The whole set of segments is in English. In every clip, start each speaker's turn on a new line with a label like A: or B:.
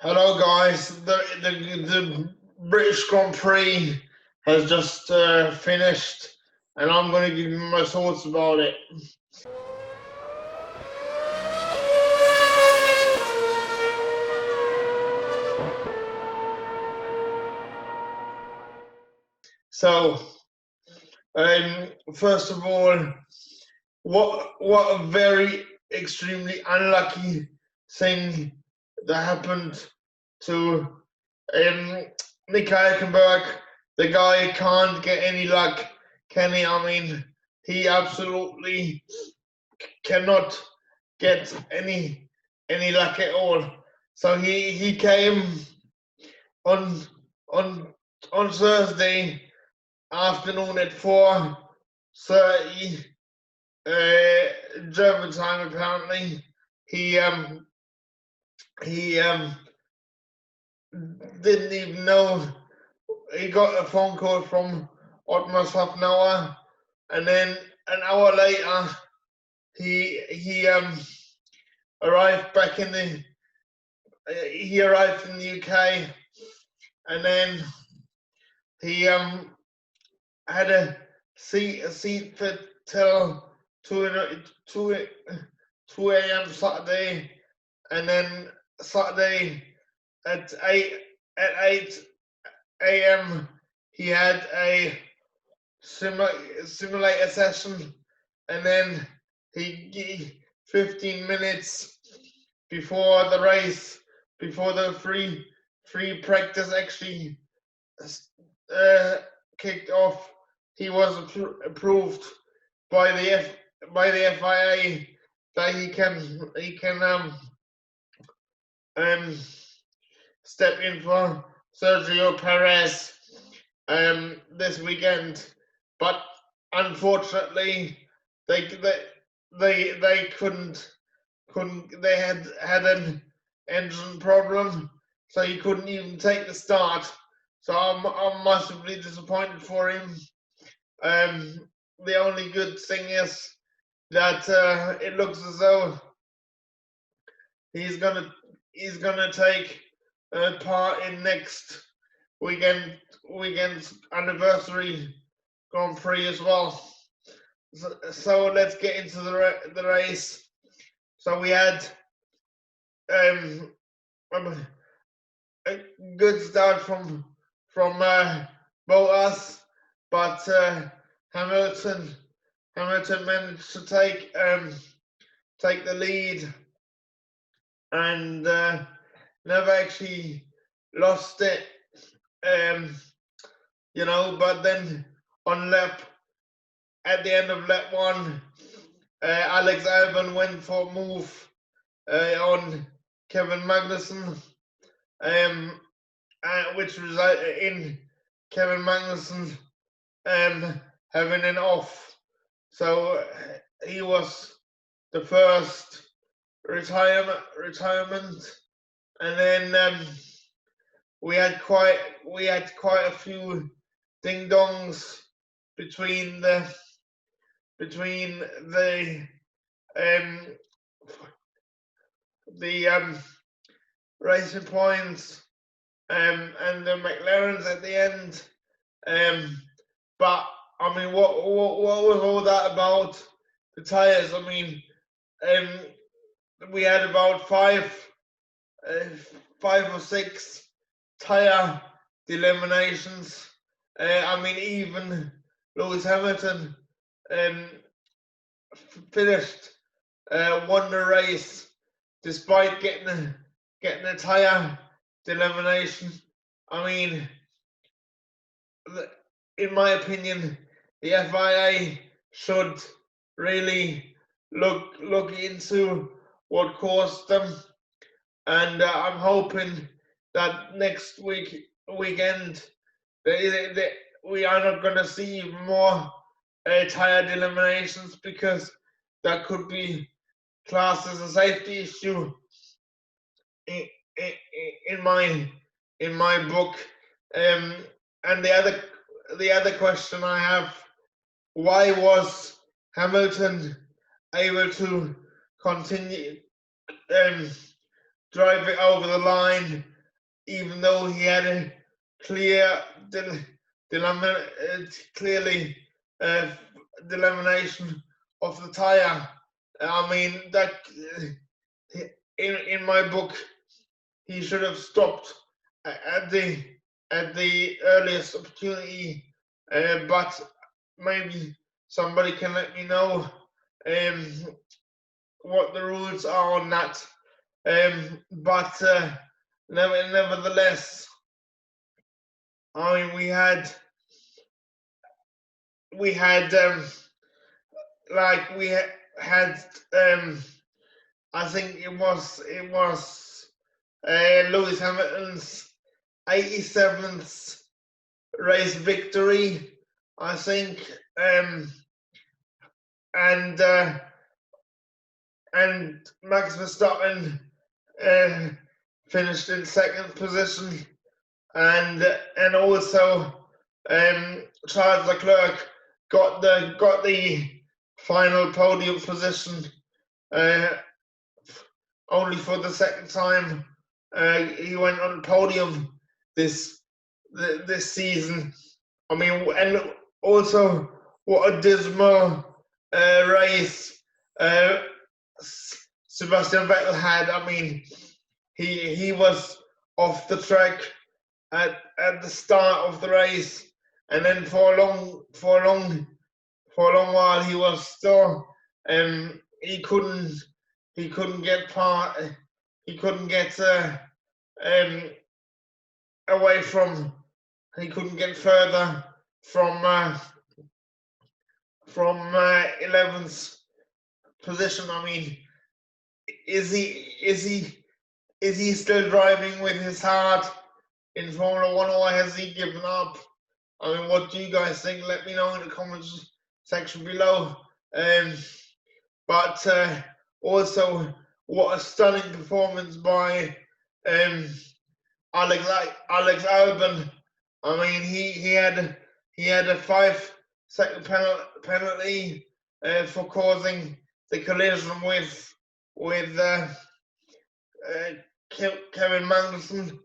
A: Hello, guys. The British Grand Prix has just finished, and I'm going to give you my thoughts about it. So, first of all, what a very extremely unlucky thing that happened to Nico Hülkenberg. The guy can't get any luck, can he? I mean, he absolutely cannot get any luck at all. So he came on on on Thursday afternoon at 4:30 German time. Apparently, he didn't even know. He got a phone call from Otmar Safnauer, and then an hour later, he arrived back in the he arrived in the UK, and then he had a seat for till 2 a.m. Saturday, and then Saturday at 8 a.m. he had a simulator session, and then he 15 minutes before the race, before the free practice actually kicked off, he was approved by the FIA that he can step in for Sergio Perez this weekend, but unfortunately they couldn't. They had an engine problem, so he couldn't even take the start. So I'm massively disappointed for him. The only good thing is that it looks as though he's gonna take part in next weekend's anniversary Grand Prix as well. So let's get into the race. So we had a good start from Bottas, but Hamilton managed to take the lead and never actually lost it. But then at the end of lap 1, Alex Albon went for a move on Kevin Magnussen, which resulted in Kevin Magnussen having an off. So he was the first retirement, and then we had quite a few ding dongs between the racing points and the McLarens at the end. But I mean, what was all that about the tires? I mean, we had about five or six tire eliminations. I mean, even Lewis Hamilton finished won the race despite getting a tire elimination. I mean, in my opinion, the FIA should really look into what caused them, and I'm hoping that next weekend we are not going to see more tire eliminations, because that could be classed as a safety issue in my book. And the other question I have: why was Hamilton able to continue drive it over the line even though he had a clear clearly delamination of the tire. I mean, that in my book, he should have stopped at the earliest opportunity. But maybe somebody can let me know what the rules are on that. But nevertheless, I mean, we had I think it was Lewis Hamilton's 87th race victory, I think, and Max Verstappen finished in second position, and also Charles Leclerc got the final podium position, only for the second time he went on podium this season. I mean, and also what a dismal race Sebastian Vettel had. I mean, he was off the track at the start of the race, and then for a long while he was still he couldn't get away from, he couldn't get further from 11th position. I mean, is he still driving with his heart in Formula One, or has he given up? I mean, what do you guys think? Let me know in the comments section below. But also, what a stunning performance by Alex Albon. I mean, he had a 5-second penalty for causing the collision with Kevin Magnussen.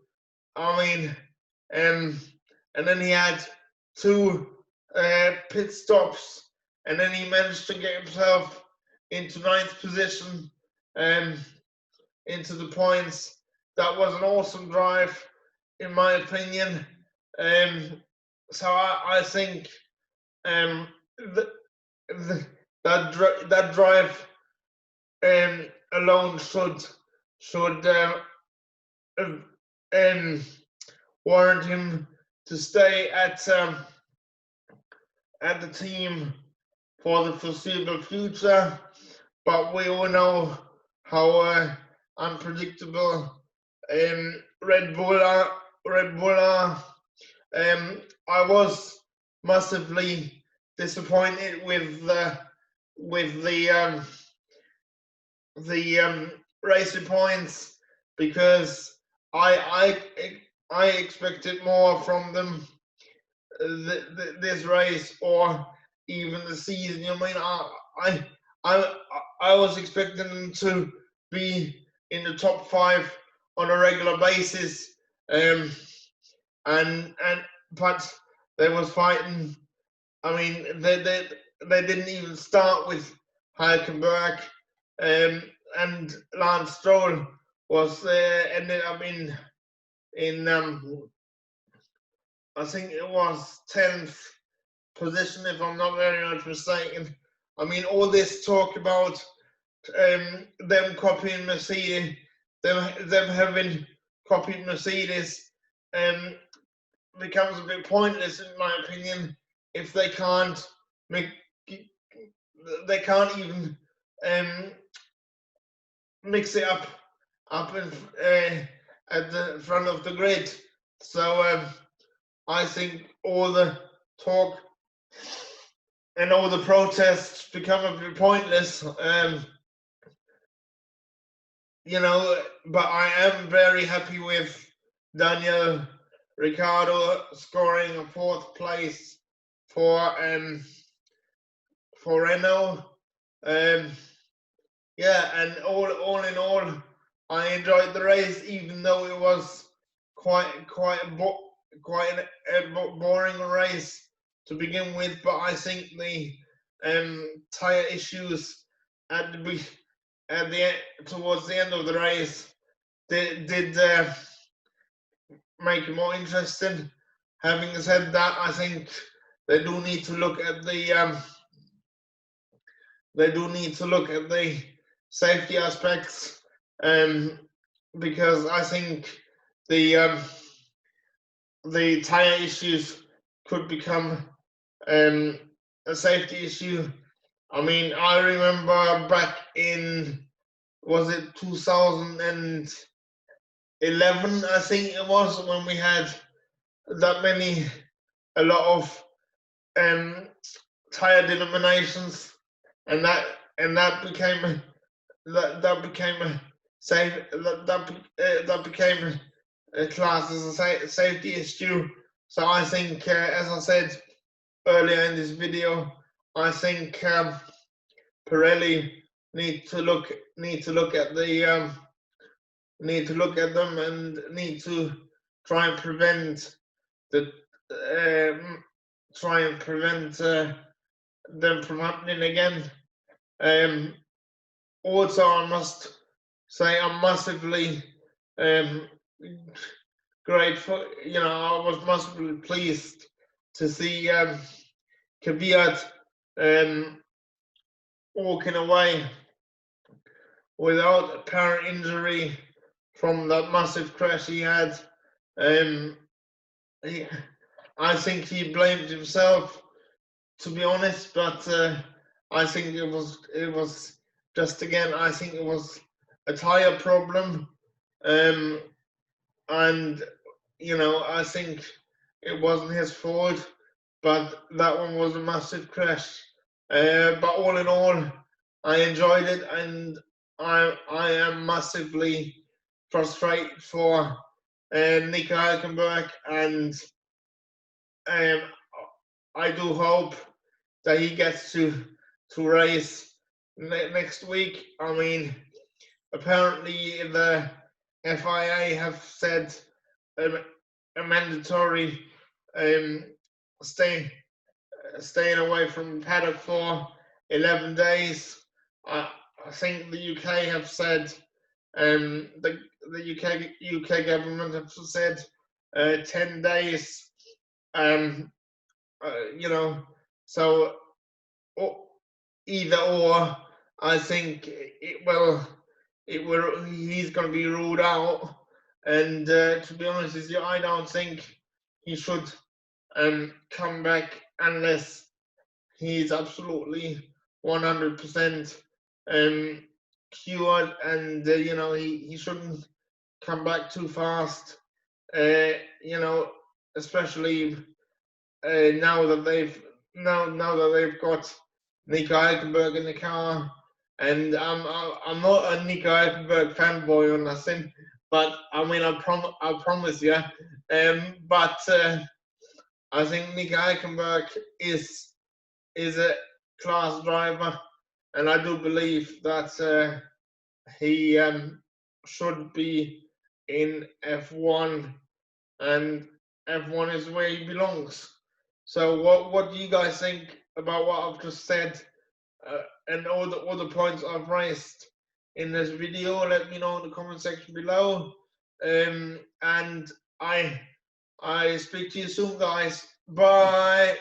A: I mean, and then he had 2 pit stops, and then he managed to get himself into 9th position, into the points. That was an awesome drive, in my opinion. So I think that drive alone should warrant him to stay at the team for the foreseeable future. But we all know how unpredictable Red Bull are. I was massively disappointed with the racing points, because I expected more from them this race, or even the season. I mean, I was expecting them to be in the top 5 on a regular basis, but they was fighting. I mean, they didn't even start with Hülkenberg, and Lance Stroll was ended up in I think it was 10th position, if I'm not very much mistaken. I mean, all this talk about them copying Mercedes, them having copied Mercedes, becomes a bit pointless, in my opinion, if they can't even mix it up at the front of the grid. So I think all the talk and all the protests become a bit pointless. But I am very happy with Daniel Ricciardo scoring a 4th place for Renault. Yeah, and all in all, I enjoyed the race, even though it was a boring race to begin with, but I think the tire issues at towards the end of the race did make it more interesting. Having said that, I think they do need to look at the safety aspects, because I think the tire issues could become a safety issue. I mean, I remember back in, was it 2011, I think it was, when we had a lot of tire denominations, and that became classed as a safety issue. So I think, as I said earlier in this video, I think Pirelli need to look at them and need to try and prevent them from happening again. Also, I must say I'm massively grateful. I was massively pleased to see Kvyat walking away without apparent injury from that massive crash he had. I think he blamed himself, to be honest, but I think it was just, again, I think it was a tire problem, and I think it wasn't his fault, but that one was a massive crash. But all in all, I enjoyed it, and I am massively frustrated for Nico Hülkenberg, and I do hope that he gets to race next week. I mean, apparently the FIA have said a mandatory staying away from paddock for 11 days. I think the UK have said, the UK government have said 10 days. So either or, I think he's going to be ruled out. And to be honest with you, I don't think he should come back unless he's absolutely 100% cured, and he shouldn't come back too fast. Especially now that they've got Nico Hülkenberg in the car. And I'm not a Nico Hülkenberg fanboy or nothing, but I mean, I promise you. But I think Nico Hülkenberg is a class driver, and I do believe that he should be in F1, and F1 is where he belongs. So what do you guys think about what I've just said, and all the points I've raised in this video? Let me know in the comment section below. And I speak to you soon, guys. Bye.